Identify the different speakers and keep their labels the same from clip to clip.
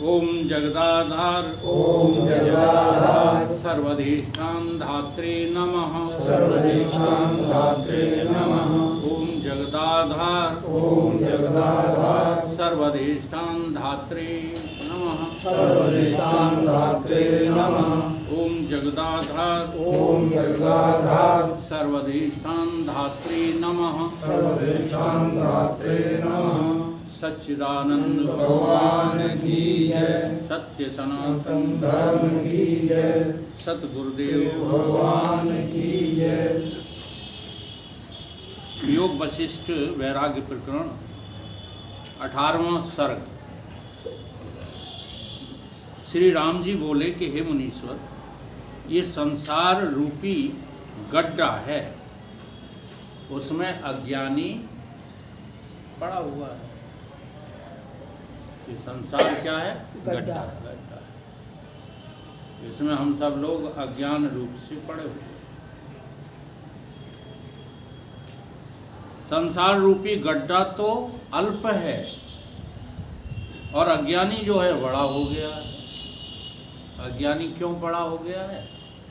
Speaker 1: ओम जगदाधार
Speaker 2: ओम जगदाधार
Speaker 1: सर्वधिष्ठान धात्रे नमः
Speaker 2: सर्वधिष्ठान धात्रे नमः
Speaker 1: ओम जगदाधार
Speaker 2: ओम जगदाधार
Speaker 1: सर्वधिष्ठान धात्रे नमः
Speaker 2: सर्वधिष्ठान धात्रे नमः
Speaker 1: ओम जगदाधार
Speaker 2: ओम जगदाधार
Speaker 1: सर्वधिष्ठान धात्रे नमः
Speaker 2: सर्वधिष्ठान धात्रे नमः
Speaker 1: सच्चिदानंद
Speaker 2: भगवान की जय
Speaker 1: सत्य सनातन
Speaker 2: धर्म की जय
Speaker 1: सतगुरुदेव
Speaker 2: भगवान की जय।
Speaker 1: योग वशिष्ठ वैराग्य प्रकरण 18वां सर्ग। श्री राम जी बोले कि हे मुनीश्वर, ये संसार रूपी गड्ढा है, उसमें अज्ञानी पड़ा हुआ है। ये संसार क्या है? गड्ढा है। इसमें हम सब लोग अज्ञान रूप से पड़े हुए हैं। संसार रूपी गड्ढा तो अल्प है और अज्ञानी जो है बड़ा हो गया है। अज्ञानी क्यों बड़ा हो गया है?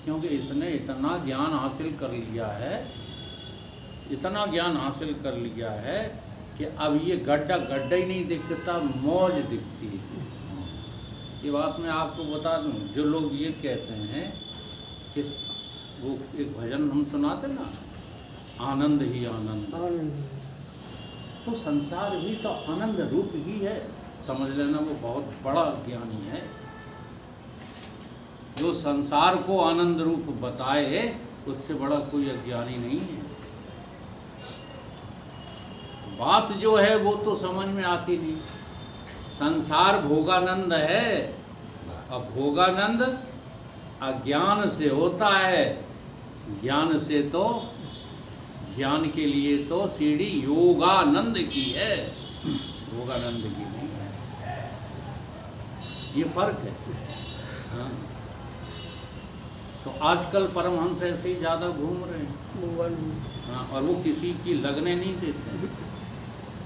Speaker 1: क्योंकि इसने इतना ज्ञान हासिल कर लिया है, इतना ज्ञान हासिल कर लिया है कि अब ये गड्ढा गड्ढा ही नहीं दिखता, मौज दिखती है। ये बात मैं आपको बता दूं, जो लोग ये कहते हैं कि वो एक भजन हम सुनाते ना, आनंद ही आनंद, तो संसार भी तो आनंद रूप ही है। समझ लेना, वो बहुत बड़ा ज्ञानी है जो संसार को आनंद रूप बताए, उससे बड़ा कोई अज्ञानी नहीं है। बात जो है वो तो समझ में आती नहीं। संसार भोगानंद है, अब भोगानंद अज्ञान से होता है, ज्ञान से तो, ज्ञान के लिए तो सीढ़ी योगानंद की है, भोगानंद की नहीं है। ये फर्क है। हाँ। तो आजकल परमहंस ऐसे ही ज़्यादा घूम रहे हैं। हाँ, और वो किसी की लगने नहीं देते।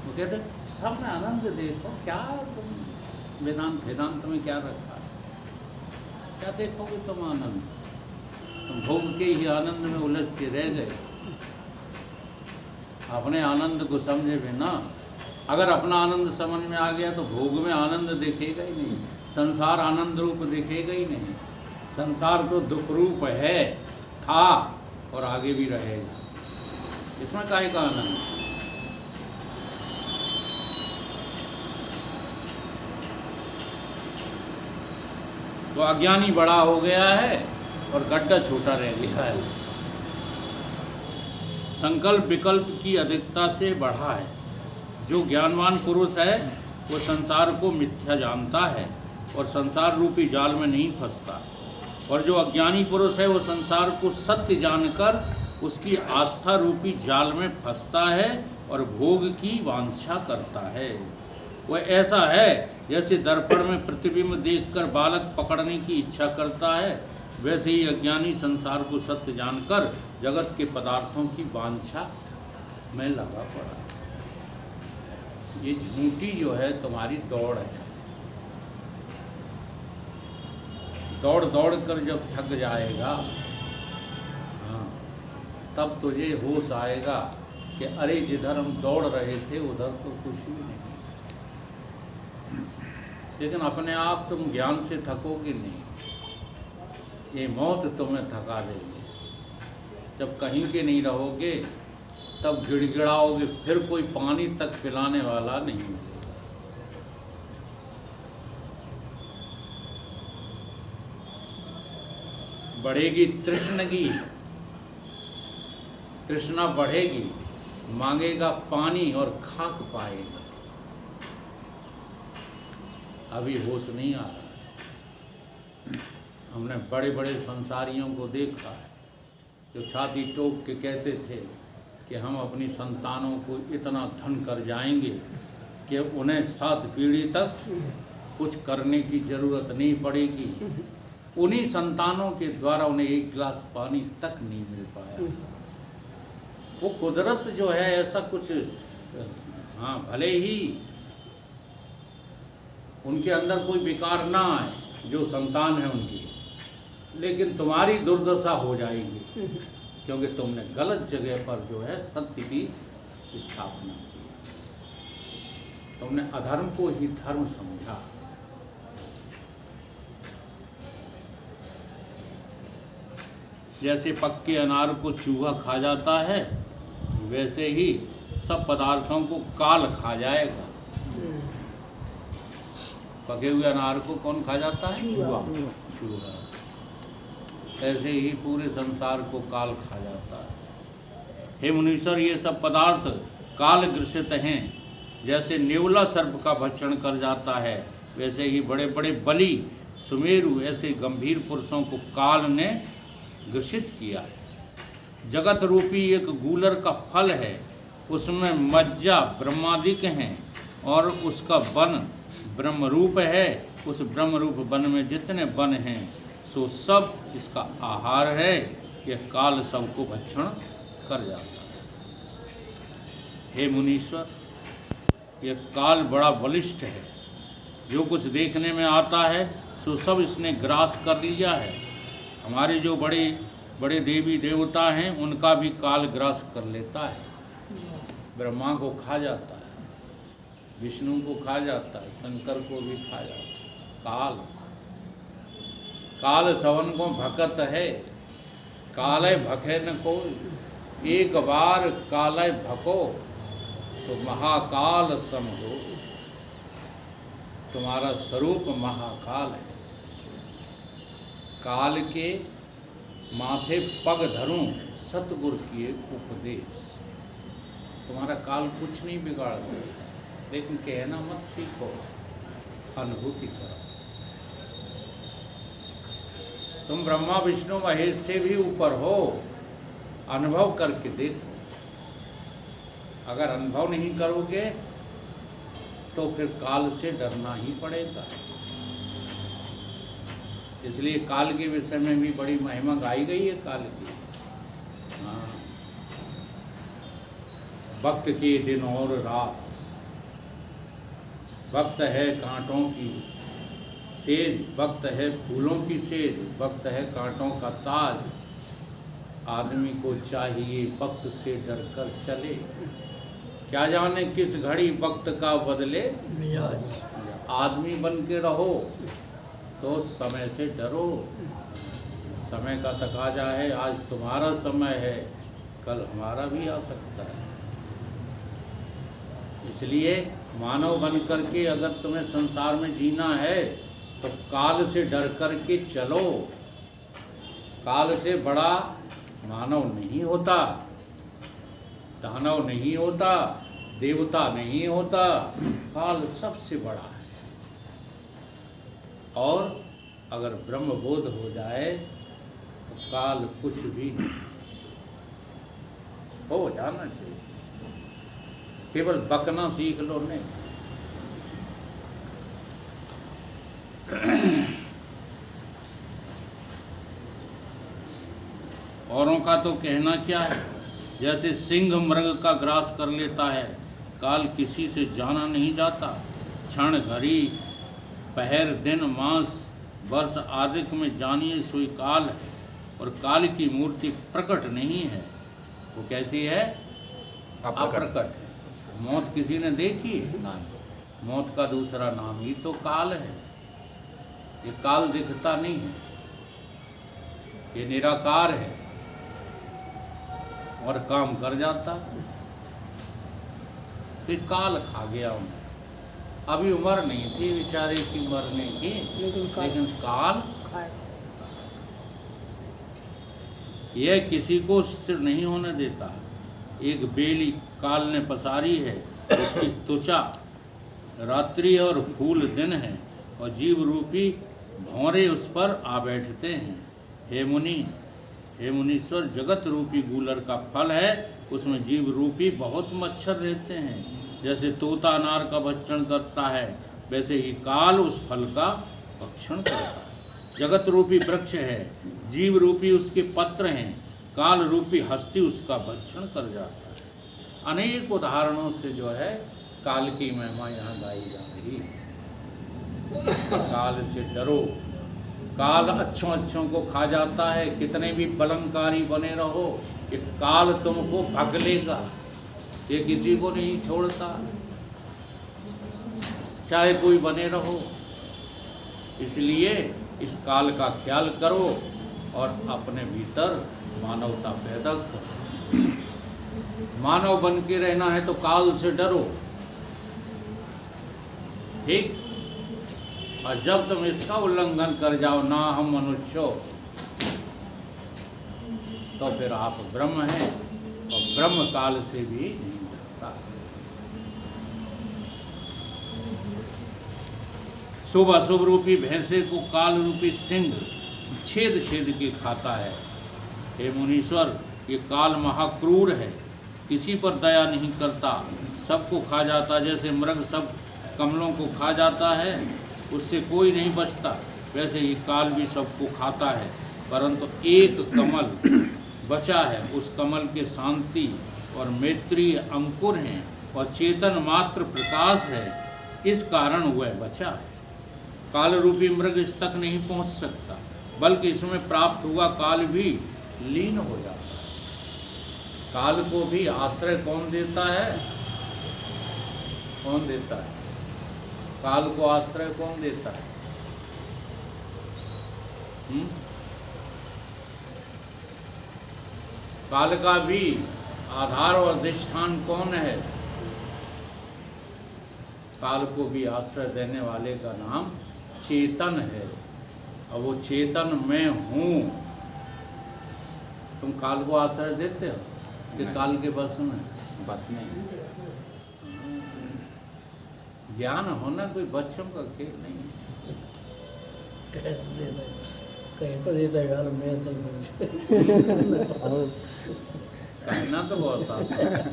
Speaker 1: वो कहते सब में आनंद देखो, क्या तुम वेदांत में क्या रखा है? क्या देखोगे तुम आनंद? तुम भोग के ही आनंद में उलझ के रह गए। अपने आनंद को समझे बिना, अगर अपना आनंद समझ में आ गया तो भोग में आनंद दिखेगा ही नहीं, संसार आनंद रूप दिखेगा ही नहीं। संसार तो दुख रूप है, था और आगे भी रहेगा। इसमें काहे का आनंद? तो अज्ञानी बड़ा हो गया है और गड्ढा छोटा रह गया है। संकल्प विकल्प की अधिकता से बढ़ा है। जो ज्ञानवान पुरुष है वो संसार को मिथ्या जानता है और संसार रूपी जाल में नहीं फंसता, और जो अज्ञानी पुरुष है वो संसार को सत्य जानकर उसकी आस्था रूपी जाल में फंसता है और भोग की वांछा करता है। वह ऐसा है जैसे दर्पण में प्रतिबिंब देखकर बालक पकड़ने की इच्छा करता है, वैसे ही अज्ञानी संसार को सत्य जानकर जगत के पदार्थों की वांछा में लगा पड़ा। ये झूठी जो है तुम्हारी दौड़ है। दौड़ दौड़ कर जब थक जाएगा, हाँ, तब तुझे होश आएगा कि अरे जिधर हम दौड़ रहे थे उधर तो कुछ भी नहीं। लेकिन अपने आप तुम ज्ञान से थकोगे नहीं, ये मौत तुम्हें थका देगी। जब कहीं के नहीं रहोगे तब गिड़गिड़ाओगे, फिर कोई पानी तक पिलाने वाला नहीं मिलेगा। बढ़ेगी तृष्णगी, तृष्णा बढ़ेगी, मांगेगा पानी और खाक पाएगा। अभी होश नहीं आ रहा। हमने बड़े बड़े संसारियों को देखा है जो छाती ठोक के कहते थे कि हम अपनी संतानों को इतना धन कर जाएंगे कि उन्हें 7 पीढ़ी तक कुछ करने की ज़रूरत नहीं पड़ेगी। उन्हीं संतानों के द्वारा उन्हें 1 गिलास पानी तक नहीं मिल पाया। वो कुदरत जो है ऐसा कुछ, हाँ, भले ही उनके अंदर कोई विकार ना आए, जो संतान है उनकी, लेकिन तुम्हारी दुर्दशा हो जाएगी क्योंकि तुमने गलत जगह पर जो है सत्य की स्थापना की, तुमने अधर्म को ही धर्म समझा। जैसे पक्के अनार को चूहा खा जाता है, वैसे ही सब पदार्थों को काल खा जाएगा। पके हुए अनार को कौन खा जाता है? चूहा। ऐसे ही पूरे संसार को काल खा जाता है। हे मुनीश्वर, ये सब पदार्थ काल ग्रसित हैं। जैसे नेवला सर्प का भक्षण कर जाता है, वैसे ही बड़े बड़े बलि, सुमेरु ऐसे गंभीर पुरुषों को काल ने ग्रसित किया है। जगत रूपी एक गूलर का फल है, उसमें मज्जा ब्रह्मादिक हैं और उसका वन ब्रह्मरूप है। उस ब्रह्मरूप वन में जितने वन हैं सो सब इसका आहार है। यह काल सबको भक्षण कर जाता है। हे मुनीश्वर, यह काल बड़ा बलिष्ठ है। जो कुछ देखने में आता है सो सब इसने ग्रास कर लिया है। हमारे जो बड़े बड़े देवी देवता हैं उनका भी काल ग्रास कर लेता है। ब्रह्मा को खा जाता है, विष्णु को खा जाता है, शंकर को भी खा जाता है। काल काल सवन को भकत है, काले भखे न कोई। एक बार काले भको तो महाकाल सम हो। तुम्हारा स्वरूप महाकाल है। काल के माथे पग धरूं सतगुरु किए उपदेश। तुम्हारा काल कुछ नहीं बिगाड़ सकता, लेकिन कहना मत सीखो, अनुभूति करो। तुम ब्रह्मा विष्णु महेश से भी ऊपर हो, अनुभव करके देखो। अगर अनुभव नहीं करोगे तो फिर काल से डरना ही पड़ेगा। इसलिए काल के विषय में भी बड़ी महिमा गाई गई है काल की। हाँ, वक्त के दिन और रात, वक्त है कांटों की सेज, वक्त है फूलों की सेज, वक्त है कांटों का ताज। आदमी को चाहिए वक्त से डरकर चले, क्या जाने किस घड़ी वक्त का बदले मिजाज। आदमी बन के रहो तो समय से डरो। समय का तकाजा है, आज तुम्हारा समय है, कल हमारा भी आ सकता है। इसलिए मानव बन करके अगर तुम्हें संसार में जीना है तो काल से डर करके चलो। काल से बड़ा मानव नहीं होता, दानव नहीं होता, देवता नहीं होता। काल सबसे बड़ा है। और अगर ब्रह्मबोध हो जाए तो काल कुछ भी नहीं, हो जाना चाहिए। केवल बकना सीख लो नहीं। औरों का तो कहना क्या है, जैसे सिंह मृग का ग्रास कर लेता है, काल किसी से जाना नहीं जाता। क्षण घड़ी पहर दिन मास वर्ष आदिक में जानिए सोई काल है। और काल की मूर्ति प्रकट नहीं है, वो कैसी है? अप्रकट है। मौत किसी ने देखी? मौत का दूसरा नाम ही तो काल है। ये काल दिखता नहीं है, ये निराकार है और काम कर जाता। तो काल खा गया उन्हें। अभी उम्र नहीं थी बेचारे की मरने की, लेकिन काल यह किसी को स्थिर नहीं होने देता। एक बेली काल ने पसारी है, उसकी त्वचा रात्रि और फूल दिन है, और जीव रूपी भौरे उस पर आ बैठते हैं। हे मुनि, हे मुनीश्वर, जगत रूपी गूलर का फल है, उसमें जीव रूपी बहुत मच्छर रहते हैं। जैसे तोता अनार का भक्षण करता है, वैसे ही काल उस फल का भक्षण करता है। जगत रूपी वृक्ष है, जीव रूपी उसके पत्र हैं, काल रूपी हस्ती उसका भक्षण कर जाता है। अनेक उदाहरणों से जो है काल की महिमा यहाँ गाई जा रही है। काल से डरो। काल अच्छों को खा जाता है। कितने भी बलंकारी बने रहो, ये काल तुमको भग लेगा। ये किसी को नहीं छोड़ता, चाहे कोई बने रहो। इसलिए इस काल का ख्याल करो और अपने भीतर मानवता पैदा करो। मानव बन के रहना है तो काल से डरो, ठीक। और जब तुम इसका उल्लंघन कर जाओ, ना हम मनुष्य, तो फिर आप ब्रह्म हैं और ब्रह्म काल से भी नहीं डरता। शुभ अशुभ रूपी भैंसे को काल रूपी सिंह छेद छेद के खाता है। हे मुनीश्वर, ये काल महाक्रूर है, किसी पर दया नहीं करता, सबको खा जाता। जैसे मृग सब कमलों को खा जाता है, उससे कोई नहीं बचता, वैसे ये काल भी सबको खाता है। परंतु एक कमल बचा है, उस कमल के शांति और मैत्री अंकुर हैं और चेतन मात्र प्रकाश है, इस कारण वह बचा है। काल रूपी मृग इस तक नहीं पहुंच सकता, बल्कि इसमें प्राप्त हुआ काल भी लीन हो जाता है। काल को भी आश्रय कौन देता है? कौन देता है? काल को आश्रय कौन देता है? काल का भी आधार और अधिष्ठान कौन है? काल को भी आश्रय देने वाले का नाम चेतन है, और वो चेतन मैं हूँ। तुम काल को आश्रय देते हो कि काल के बस में?
Speaker 3: बस नहीं।
Speaker 1: ज्ञान होना कोई बच्चों का खेल नहीं है।
Speaker 4: कहीं तो देता है यार, मैं
Speaker 1: कहना तो बहुत आसान है।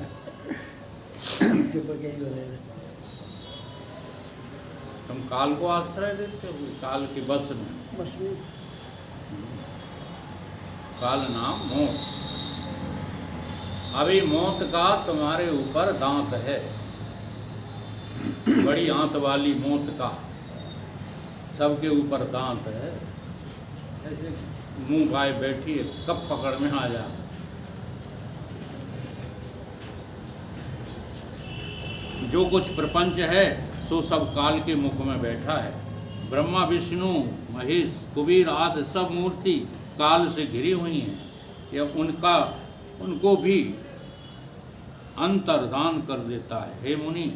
Speaker 1: तुम काल को आश्रय देते हो, काल के बस में। काल नाम मौत। अभी मौत का तुम्हारे ऊपर दांत है, बड़ी आंत वाली मौत का सबके ऊपर दांत है। ऐसे मुंह गाय बैठी है, कब पकड़ में आ जा। जो कुछ प्रपंच है सो सब काल के मुख में बैठा है। ब्रह्मा विष्णु महेश कुबेर आदि सब मूर्ति काल से घिरी हुई हैं। यह उनको भी अंतर्धान कर देता है। हे मुनि,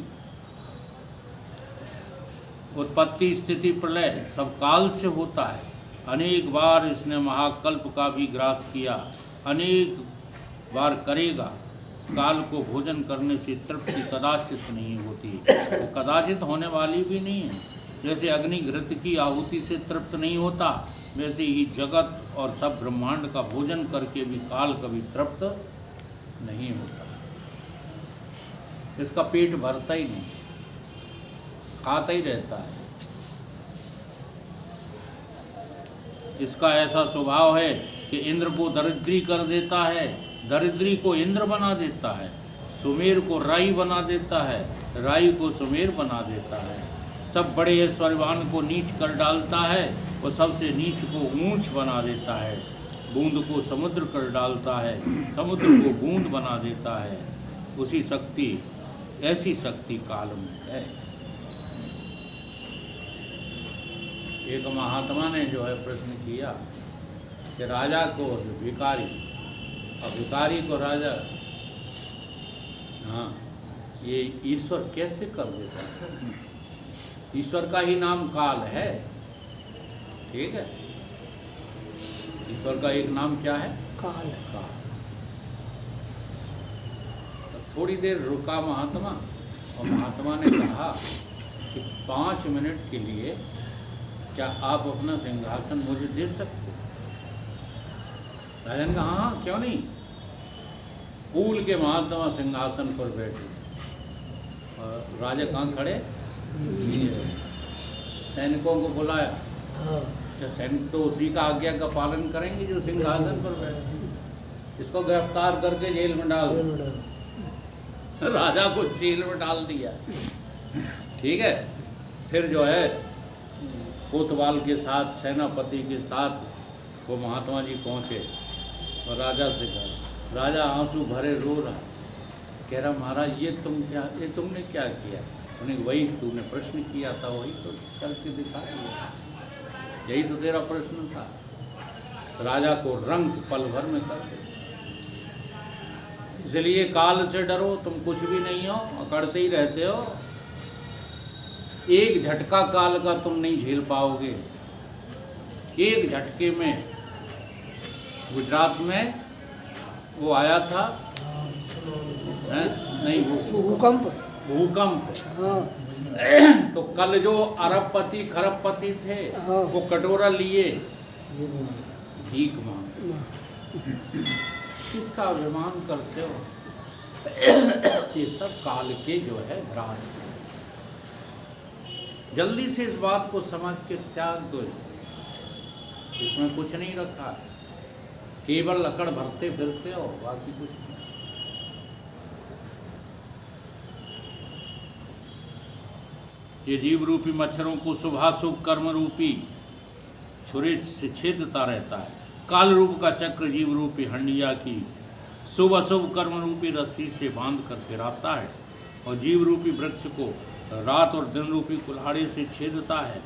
Speaker 1: उत्पत्ति स्थिति प्रलय सब काल से होता है। अनेक बार इसने महाकल्प का भी ग्रास किया, अनेक बार करेगा। काल को भोजन करने से तृप्ति कदाचित नहीं होती, वो कदाचित होने वाली भी नहीं है। जैसे अग्नि घृत की आहुति से तृप्त नहीं होता, वैसे ही जगत और सब ब्रह्मांड का भोजन करके भी काल कभी तृप्त नहीं होता। इसका पेट भरता ही नहीं, खाता ही रहता है। इसका ऐसा स्वभाव है कि इंद्र को दरिद्री कर देता है, दरिद्री को इंद्र बना देता है, सुमेर को राई बना देता है, राई को सुमेर बना देता है। सब बड़े ऐश्वर्यवान को नीच कर डालता है और सबसे नीच को ऊंच बना देता है। बूंद को समुद्र कर डालता है, समुद्र को बूंद बना देता है। उसी शक्ति, ऐसी शक्ति काल में है। एक महात्मा ने जो है प्रश्न किया कि राजा को भिखारी और भिखारी को राजा, हाँ, ये ईश्वर कैसे कर देता है? ईश्वर का ही नाम काल है, ठीक है। ईश्वर का एक नाम क्या है?
Speaker 4: काल।
Speaker 1: काल। तो थोड़ी देर रुका महात्मा, और महात्मा ने कहा कि 5 मिनट के लिए क्या आप अपना सिंहासन मुझे दे सकते? राजा ने कहा हाँ, क्यों नहीं। कूल के महात्मा सिंहासन पर बैठे, और राजा कहाँ खड़े? सैनिकों को बुलाया। अच्छा, सैनिक तो उसी का आज्ञा का पालन करेंगे जो सिंहासन पर बैठे। इसको गिरफ्तार करके जेल में डाल दो। राजा को जेल में डाल दिया, ठीक है। फिर जो है कोतवाल के साथ, सेनापति के साथ वो महात्मा जी पहुँचे और राजा से कहा। राजा आंसू भरे रो रहा, कह रहा महाराज ये तुमने क्या किया? उन्हें वही तूने प्रश्न किया था, वही तो करके दिखा दिया, यही तो तेरा प्रश्न था। राजा को रंग पल भर में कर दे। इसलिए काल से डरो, तुम कुछ भी नहीं हो, अकड़ते ही रहते हो। एक झटका काल का तुम नहीं झेल पाओगे। एक झटके में गुजरात में वो आया था, नहीं वो भूकंप।
Speaker 4: हाँ
Speaker 1: तो कल जो अरबपति खरबपति थे
Speaker 4: हाँ।
Speaker 1: वो कटोरा लिए भीख मांग। किसका अभिमान करते हो? ये सब काल के जो है ग्रास है। जल्दी से इस बात को समझ के त्याग दो। इसमें कुछ नहीं रखा है, केवल लकड़ भरते फिरते हो, बाकी कुछ नहीं। ये जीव रूपी मच्छरों को शुभाशुभ कर्म रूपी छुरे से छेदता रहता है। काल रूप का चक्र जीव रूपी हंडिया की शुभ अशुभ कर्म रूपी रस्सी से बांध कर फिराता है और जीव रूपी वृक्ष को रात और दिन रूपी कुल्हाड़ी से छेदता है।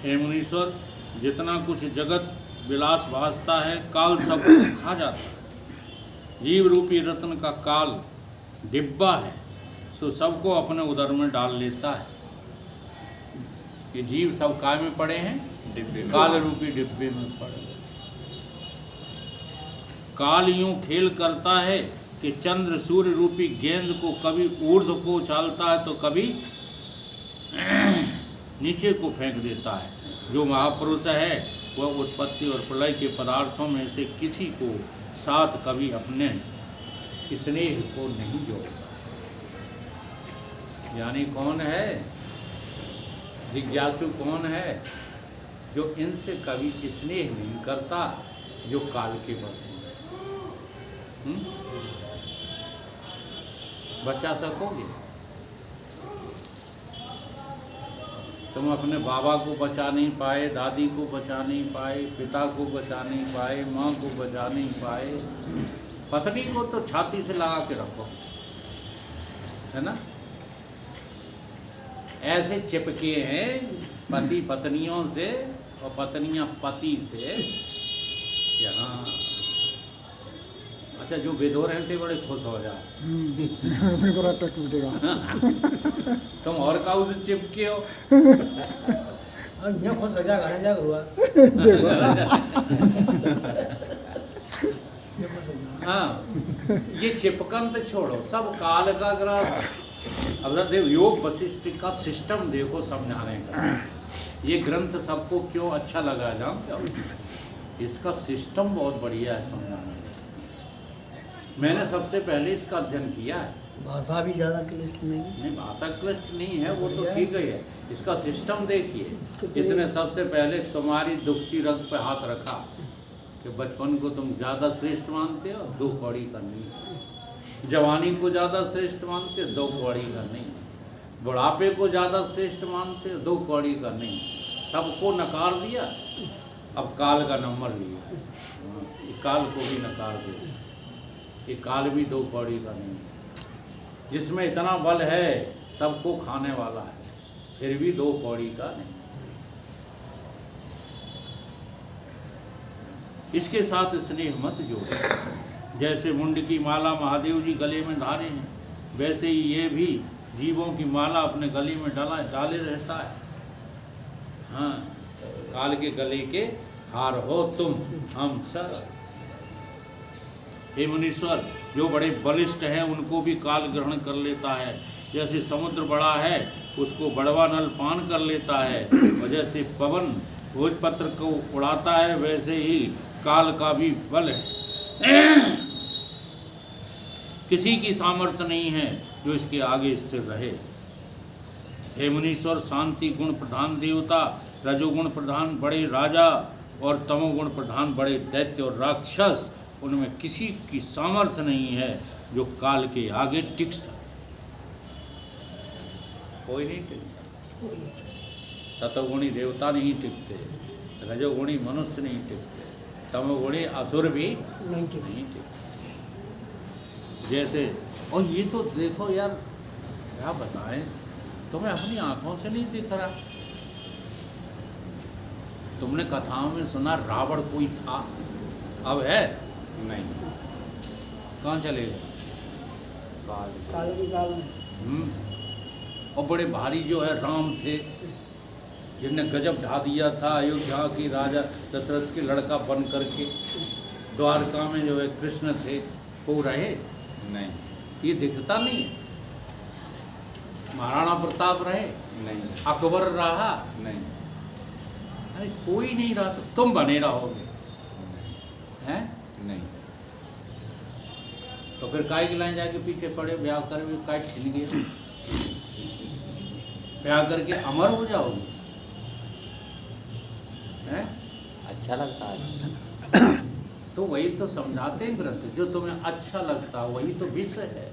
Speaker 1: हे मुनीश्वर, जितना कुछ जगत विलास भासता है, काल सब खा जाता है। जीव रूपी रत्न का काल डिब्बा है, सो सबको अपने उदर में डाल लेता है। ये जीव सब काय में पड़े हैं? डिब्बे, काल रूपी डिब्बे में पड़े। काल यूं खेल करता है कि चंद्र सूर्य रूपी गेंद को कभी ऊर्ध्व को उछालता है तो कभी नीचे को फेंक देता है। जो महापुरुष है वह उत्पत्ति और प्रलय के पदार्थों में से किसी को साथ कभी अपने स्नेह को नहीं जोड़ता। यानी कौन है? जिज्ञासु कौन है? जो इनसे कभी स्नेह नहीं करता, जो काल के बस हैं। बचा सकोगे? तुम अपने बाबा को बचा नहीं पाए, दादी को बचा नहीं पाए, पिता को बचा नहीं पाए, माँ को बचा नहीं पाए, पत्नी को तो छाती से लगा के रखो, है ना? ऐसे चिपके हैं पति पत्नियों से और पत्नियां पति से। यहाँ अच्छा, जो बेदो रहते बड़े खुश हो जाए। तुम और काऊ से चिपके हो?
Speaker 4: खुश हो जा, घर जा हुआ।
Speaker 1: हाँ, ये चिपकन तो छोड़ो, सब काल का ग्रास। अब देखो, योग वशिष्ठ का सिस्टम देखो समझाने का। ये ग्रंथ सबको क्यों अच्छा लगा जानते हो? इसका सिस्टम बहुत बढ़िया है समझाने का। मैंने सबसे पहले इसका अध्ययन किया है।
Speaker 4: भाषा भी ज़्यादा क्लिष्ट नहीं,
Speaker 1: भाषा क्लिष्ट नहीं है, वो तो ठीक ही है। इसका सिस्टम देखिए। इसने सबसे पहले तुम्हारी दुखती रग पे हाथ रखा कि बचपन को तुम ज़्यादा श्रेष्ठ मानते हो, 2 कौड़ी का नहीं। जवानी को ज़्यादा श्रेष्ठ मानते हो, 2 कौड़ी का नहीं। बुढ़ापे को ज़्यादा श्रेष्ठ मानते हो, 2 कौड़ी का नहीं। सबको नकार दिया, अब काल का नंबर लिया। काल को भी नकार दिया। ये काल भी 2 कौड़ी का नहीं, जिसमें इतना बल है सबको खाने वाला है, फिर भी 2 कौड़ी का नहीं। इसके साथ स्नेह मत जोड़ो। जैसे मुंड की माला महादेव जी गले में धारे हैं, वैसे ही ये भी जीवों की माला अपने गले में डाले रहता है। हाँ, काल के गले के हार हो तुम हम सब। हे मुनीश्वर, जो बड़े बलिष्ठ हैं उनको भी काल ग्रहण कर लेता है। जैसे समुद्र बड़ा है उसको बड़वा नल पान कर लेता है, और जैसे पवन भोजपत्र को उड़ाता है वैसे ही काल का भी बल है। किसी की सामर्थ्य नहीं है जो इसके आगे स्थिर रहे। हे मुनीश्वर, शांति गुण प्रधान देवता, रजोगुण प्रधान बड़े राजा और तमोगुण प्रधान बड़े दैत्य और राक्षस, उनमें किसी की सामर्थ्य नहीं है जो काल के आगे टिक सके। कोई नहीं टिक सकता। सतोगुणी देवता नहीं टिकते, रजोगुणी मनुष्य नहीं टिकते, तमोगुणी असुर भी
Speaker 4: नहीं के
Speaker 1: नहीं टिकते। जैसे और ये तो देखो यार, क्या बताएं, तुम्हें अपनी आंखों से नहीं दिख रहा। तुमने कथाओं में सुना रावण कोई था, अब है नहीं, कहाँ चले गए?
Speaker 4: काल के काल में
Speaker 1: और बड़े भारी जो है राम थे, जिनने गजब ढा दिया था अयोध्या की राजा दशरथ के लड़का बन करके। द्वारका में जो है कृष्ण थे, वो रहे नहीं, ये दिखता नहीं। महाराणा प्रताप रहे नहीं, अकबर रहा नहीं, अरे कोई नहीं रहा, तो तुम बने रहोगे हैं नहीं। तो फिर काय की लाइन जाके पीछे पड़े, ब्याह कर काय छिन गए, ब्याह करके अमर हो जाओगे हैं?
Speaker 3: अच्छा लगता है।
Speaker 1: तो वही तो समझाते हैं ग्रंथ, जो तुम्हें अच्छा लगता है वही तो विष है।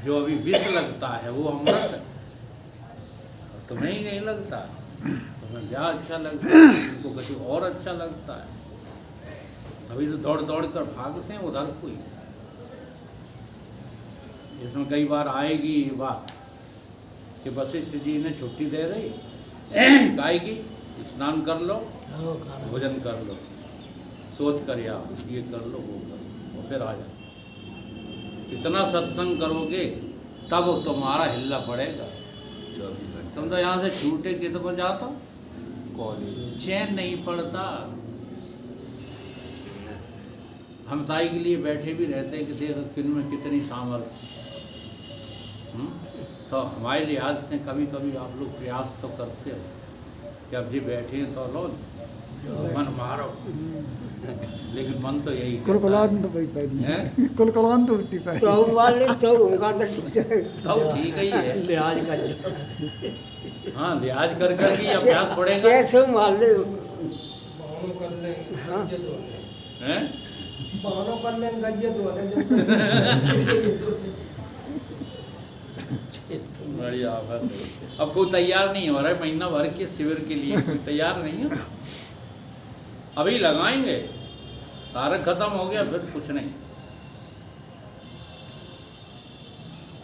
Speaker 1: जो अभी विष लगता है वो अमृत है, तुम्हें ही नहीं लगता। तुम्हें ब्याह अच्छा लगता है, उनको किसी और अच्छा लगता है, तभी तो दौड़ दौड़ कर भागते हैं उधर कोई। इसमें कई बार आएगी ये बात कि वशिष्ठ जी ने छुट्टी दे रही, गायकी स्नान कर लो, भोजन कर लो, सोच कर या ये कर लो वो कर लो, और फिर आ जाए। इतना सत्संग करोगे तब तुम्हारा हिल्ला पड़ेगा।
Speaker 3: 24 घंटे
Speaker 1: तुम तो यहाँ से छूटे कितने को जाता,
Speaker 3: कॉलेज
Speaker 1: चैन नहीं पड़ता। हम ताई के लिए बैठे भी रहते हैं कि देखो किन में कितनी सामर्थ्य। तो हमारे लिहाज से कभी कभी आप लोग प्रयास तो करते हो कि अब जी बैठे हैं तो लो मन मारो, लेकिन मन तो यही
Speaker 5: कुलकुलान तो
Speaker 1: है,
Speaker 5: कुलकुलान तो होती पाई
Speaker 4: तो वाले तो उनका
Speaker 1: तो ठीक ही है।
Speaker 4: लिहाज कर
Speaker 1: हाँ, लिहाज कर करके ही अभ्यास पड़ेगा
Speaker 4: कैसे मान ले
Speaker 1: हैं?
Speaker 4: बहानों कर ले गज्जे तो
Speaker 1: बढ़िया। अब कोई तैयार नहीं हो रहा है, महीना भर के शिविर के लिए कोई तैयार नहीं है। अभी लगाएंगे, सारा खत्म हो गया फिर कुछ नहीं।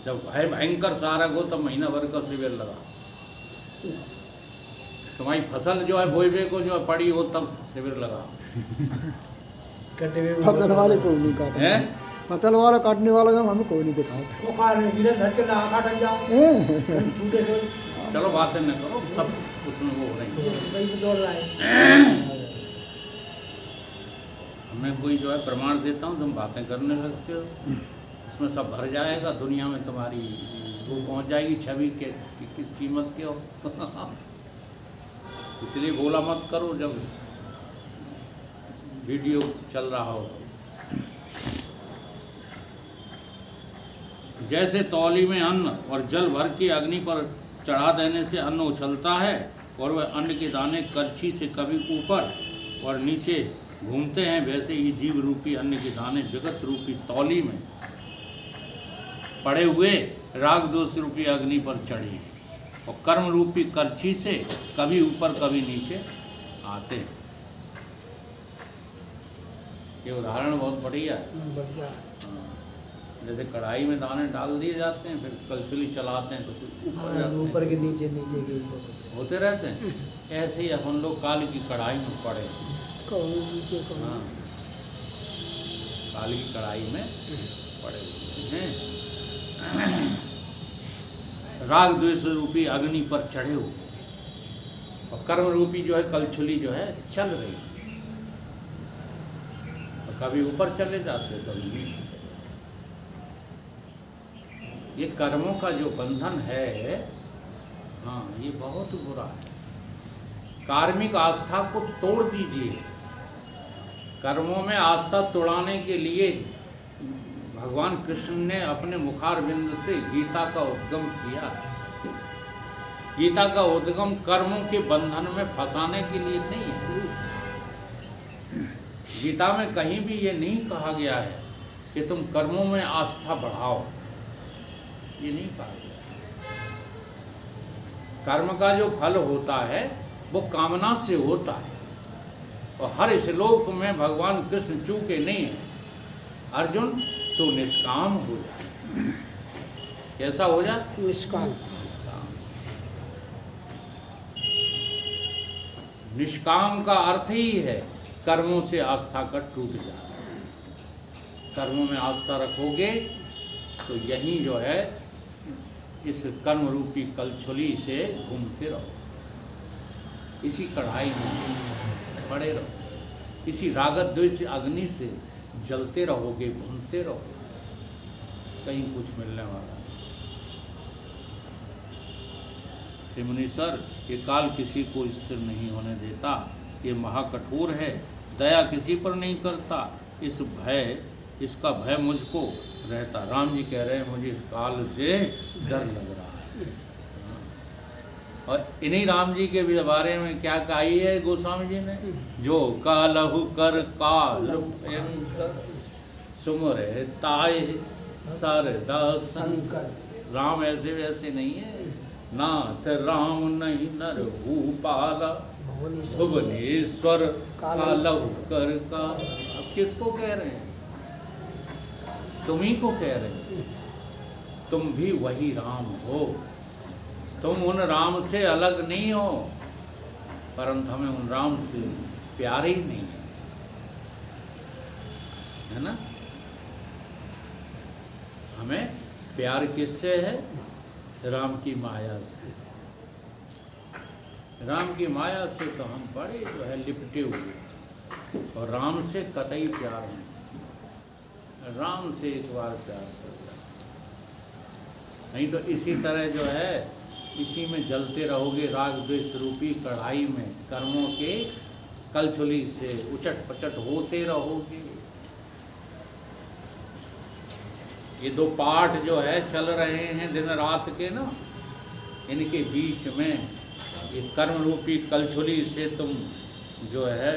Speaker 1: जब है भयंकर सारा गो तब महीना भर का शिविर लगा। तुम्हारी फसल जो है बोईबे को जो है पड़ी हो तब शिविर लगा।
Speaker 4: कटे हुए
Speaker 5: फसल वाले को नहीं काटे
Speaker 1: हैं?
Speaker 5: फसल वाला काटने वाला काम हमें कोई नहीं दिखाता।
Speaker 4: वो खा रहे वीरन घर के ला काट जाओ छूटे से
Speaker 1: चलो बातें न करो, सब उसमें वो हो रही है।
Speaker 4: भाई भी दौड़ रहा है।
Speaker 1: मैं कोई जो है प्रमाण देता हूँ, तुम बातें करने लगते हो, उसमें सब भर जाएगा। दुनिया में तुम्हारी वो पहुँच जाएगी छवि के कि किस कीमत के हो। इसलिए बोला मत करो जब वीडियो चल रहा हो तो। जैसे तौली में अन्न और जल भर के अग्नि पर चढ़ा देने से अन्न उछलता है और वह अन्न के दाने करछी से कभी ऊपर और नीचे घूमते हैं, वैसे ही जीव रूपी अन्न के दाने जगत रूपी तौली में पड़े हुए राग दोष रूपी अग्नि पर चढ़े हैं और कर्म रूपी करछी से कभी ऊपर कभी नीचे आते हैं। ये उदाहरण बहुत बढ़िया है।
Speaker 4: बढ़िया
Speaker 1: जैसे कढ़ाई में दाने डाल दिए जाते हैं, फिर कलछुली चलाते हैं तो कुछ ऊपर जाते हैं,
Speaker 4: ऊपर के नीचे नीचे के ऊपर
Speaker 1: होते रहते हैं। ऐसे ही अपन लोग काल की कढ़ाई में पड़े हैं।
Speaker 4: कौन नीचे कौन
Speaker 1: हाँ, काल की कढ़ाई में पड़े हुए हैं, राग द्वेष रूपी अग्नि पर चढ़े हुए और कर्म रूपी जो है कलछुली जो है चल रही है। कभी ऊपर चले जाते, कभी नीचे चले। ये कर्मों का जो बंधन है, हाँ, ये बहुत बुरा है। कार्मिक आस्था को तोड़ दीजिए। कर्मों में आस्था तोड़ाने के लिए भगवान कृष्ण ने अपने मुखारविंद से गीता का उद्गम किया। गीता का उद्गम कर्मों के बंधन में फंसाने के लिए नहीं है। गीता में कहीं भी ये नहीं कहा गया है कि तुम कर्मों में आस्था बढ़ाओ, ये नहीं कहा गया। कर्म का जो फल होता है वो कामना से होता है, और हर श्लोक में भगवान कृष्ण चूके नहीं है। अर्जुन तो निष्काम हो जा। कैसा हो जा?
Speaker 4: निष्काम।
Speaker 1: निष्काम का अर्थ ही है कर्मों से आस्था का टूट जाना। कर्मों में आस्था रखोगे तो यहीं जो है इस कर्म रूपी कलछुली से घूमते रहो, इसी कढ़ाई में पड़े रहो, इसी रागत द्वेष अग्नि से जलते रहोगे, घूमते रहो, कहीं कुछ मिलने वाला। मुनीश्वर, ये काल किसी को स्थिर नहीं होने देता, ये महाकठोर है, दया किसी पर नहीं करता, इसका भय मुझको रहता। राम जी कह रहे हैं मुझे इस काल से डर लग रहा है। और इन्हीं राम जी के बारे में क्या कही है गोस्वामी जी ने? जो कालहु कर काल भयंकर सुमरे ताय सरदा शंकर। राम ऐसे वैसे नहीं है, नाथ राम नहीं नर भूपाला भुवनेश्वर कालहु कर काल। अब किसको कह रहे हैं? तुम ही को कह रहे हैं। तुम भी वही राम हो, तुम उन राम से अलग नहीं हो, परंतु हमें उन राम से प्यार ही नहीं है ना? हमें प्यार किससे है? राम की माया से। राम की माया से तो हम बड़े जो है लिपटे हुए, और राम से कतई प्यार नहीं। राम से एक बार प्यार कर जाए, नहीं तो इसी तरह जो है इसी में जलते रहोगे, राग द्वेष रूपी कढ़ाई में कर्मों के कलछुली से उचट पचट होते रहोगे। ये दो पाठ जो है चल रहे हैं दिन रात के ना, इनके बीच में ये कर्म रूपी कलछुली से तुम जो है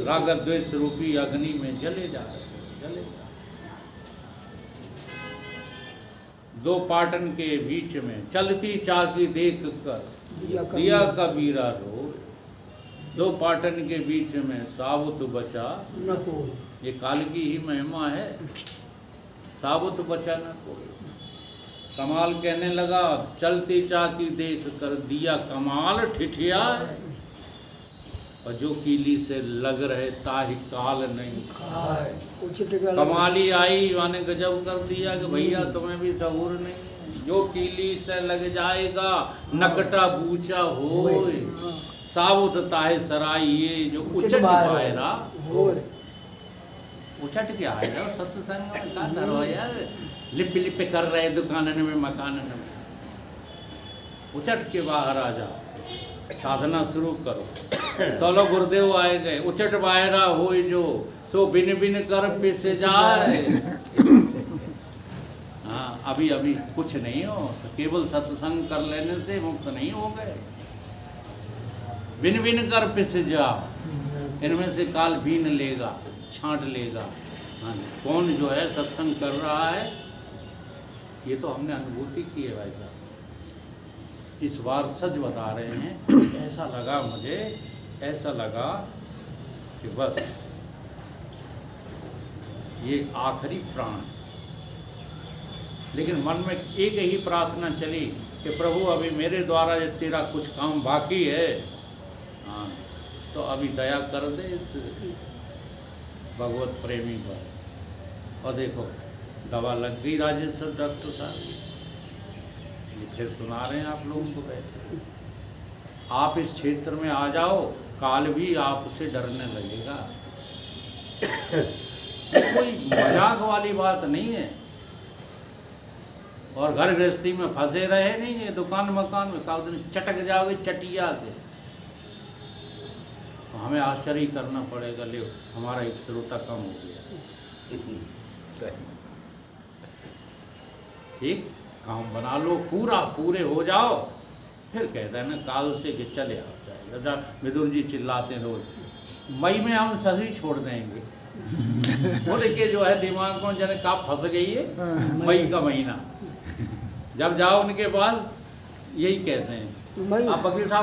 Speaker 1: राग द्वेष रूपी अग्नि में जले जा रहे हो, जले जा रहे हो। दो पाटन के बीच में चलती चाकी देख कर दिया कबीरा रो। दो पाटन के बीच में साबुत बचा
Speaker 4: न कोई।
Speaker 1: ये काल की ही महिमा है, साबुत बचा न कोई। कमाल कहने लगा, चलती चाकी देख कर दिया कमाल ठिठिया, और जो कीली से लग रहे ताहि काल नहीं खाए। कमाली आई माने गजब कर दिया कि भैया तुम्हें भी सहूर नहीं है। जो कीली से लग जाएगा नकटा बूचा होए, साबुत ताहे सराय। ये जो उचट पायरा उचट के आएगा सत्संग में का धरो यार, लिप लिप कर रहे दुकानन में मकानन में, उचट के बाहर आ जाओ, साधना शुरू करो। तोलो गुरुदेव आए गए, उचट बायरा होए जो सो बिन बिन कर पिस जाए। हाँ, अभी अभी कुछ नहीं हो, केवल सत्संग कर लेने से मुक्त नहीं हो गए। बिन बिन कर पिस जा, इनमें से काल बीन लेगा, छांट लेगा। हाँ, कौन जो है सत्संग कर रहा है, ये तो हमने अनुभूति की है भाई साहब। इस बार सच बता रहे हैं, ऐसा लगा मुझे, ऐसा लगा कि बस ये आखिरी प्राण। लेकिन मन में एक ही प्रार्थना चली कि प्रभु अभी मेरे द्वारा ये तेरा कुछ काम बाकी है, हाँ, तो अभी दया कर दे इस भगवत प्रेमी पर। और देखो दवा लग गई राजेश्वर डॉक्टर साहब, ये फिर सुना रहे हैं आप लोगों को बैठे। आप इस क्षेत्र में आ जाओ, काल भी आपसे डरने लगेगा। कोई मजाक वाली बात नहीं है। और घर गृहस्थी में फंसे रहे नहीं, ये दुकान मकान में का दिन चटक जाओगे चटिया से, तो हमें आश्चर्य करना पड़ेगा, ले हमारा एक श्रोता कम हो गया। ठीक, काम बना लो, पूरे हो जाओ, फिर कहते हैं ना काल से कि चले आओ जाएगा। विदुर जी चिल्लाते हैं रोज, मई में हम सभी छोड़ देंगे। बोले कि जो है दिमाग में जने का फंस गई है, मई का महीना। जब जाओ उनके पास यही कहते हैं
Speaker 4: मैं
Speaker 1: आप वकील साहब